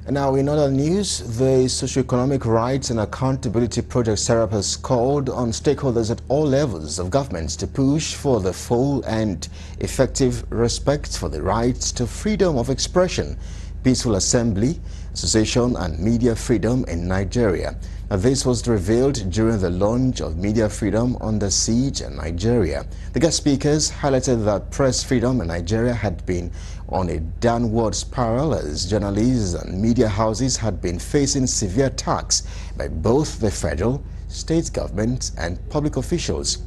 And now in other news, the Socioeconomic Rights and Accountability Project SERAP has called on stakeholders at all levels of government to push for the full and effective respect for the rights to freedom of expression, peaceful assembly, association and media freedom in Nigeria. Now, this was revealed during the launch of Media Freedom Under Siege in Nigeria. The guest speakers highlighted that press freedom in Nigeria had been on a downward spiral as journalists and media houses had been facing severe attacks by both the federal, state governments and public officials.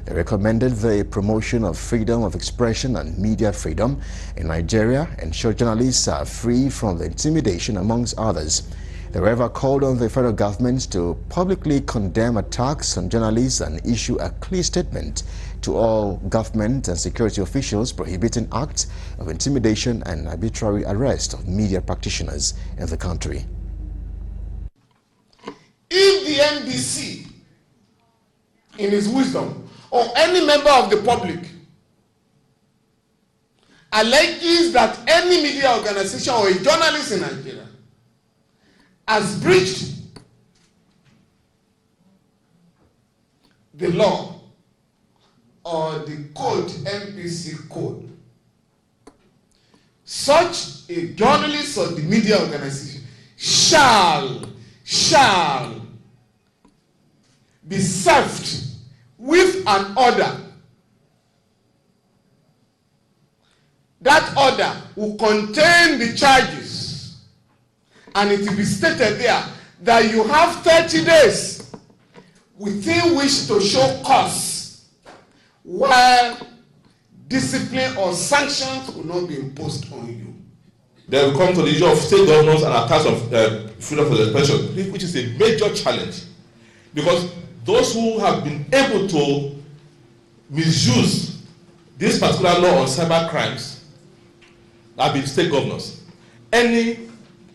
They recommended the promotion of freedom of expression and media freedom in Nigeria, ensure journalists are free from the intimidation, amongst others. They however called on the federal government to publicly condemn attacks on journalists and issue a clear statement to all government and security officials prohibiting acts of intimidation and arbitrary arrest of media practitioners in the country. If the NBC, in its wisdom, or any member of the public alleges that any media organization or a journalist in Nigeria has breached the law or the code, NBC code, such a journalist or the media organization shall be served with an order. That order will contain the charges, and it will be stated there that you have 30 days within which to show cause where discipline or sanctions will not be imposed on you. Then we come to the issue of state governors and attacks of freedom of expression, which is a major challenge, because those who have been able to misuse this particular law on cyber crimes have been state governors. Any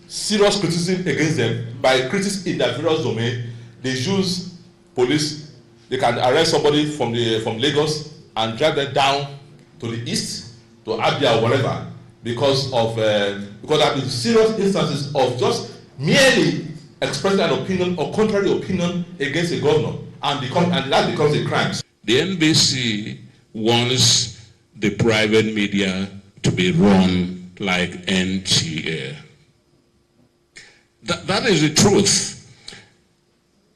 serious criticism against them by critics in their various domain, they use police. They can arrest somebody from Lagos and drag them down to the east, to Abia or whatever, because there have been serious instances of just merely expressing an opinion or contrary opinion against a governor, and that becomes a crime. The NBC wants the private media to be run like NTA. That is the truth.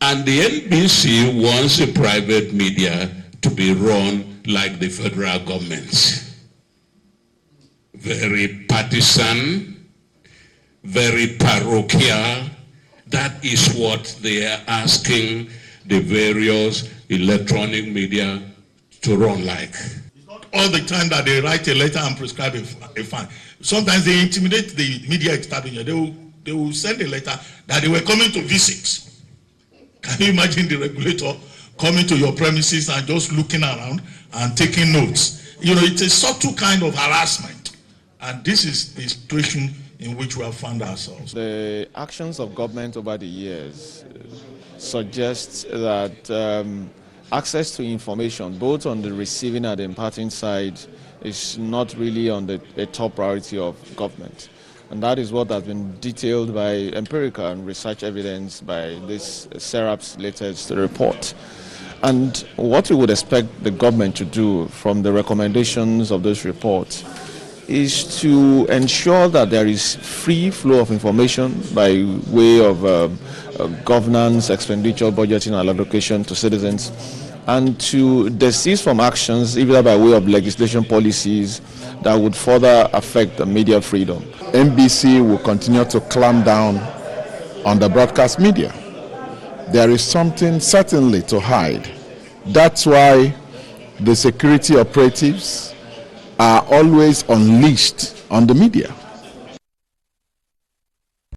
And the NBC wants the private media to be run like the federal government. Very partisan, very parochial. That is what they are asking the various electronic media to run like. It's not all the time that they write a letter and prescribe a fine. Sometimes they intimidate the media establishment. They will send a letter that they were coming to visit. Can you imagine the regulator coming to your premises and just looking around and taking notes? You know, it's a subtle kind of harassment. And this is the situation in which we have found ourselves. The actions of government over the years suggest that access to information, both on the receiving and the imparting side, is not really on the top priority of government. And that is what has been detailed by empirical and research evidence by this SERAP's latest report. And what we would expect the government to do from the recommendations of this report is to ensure that there is free flow of information by way of governance, expenditure, budgeting and allocation to citizens, and to desist from actions either by way of legislation policies that would further affect the media freedom. NBC will continue to clamp down on the broadcast media. There is something certainly to hide. That's why the security operatives are always unleashed on the media.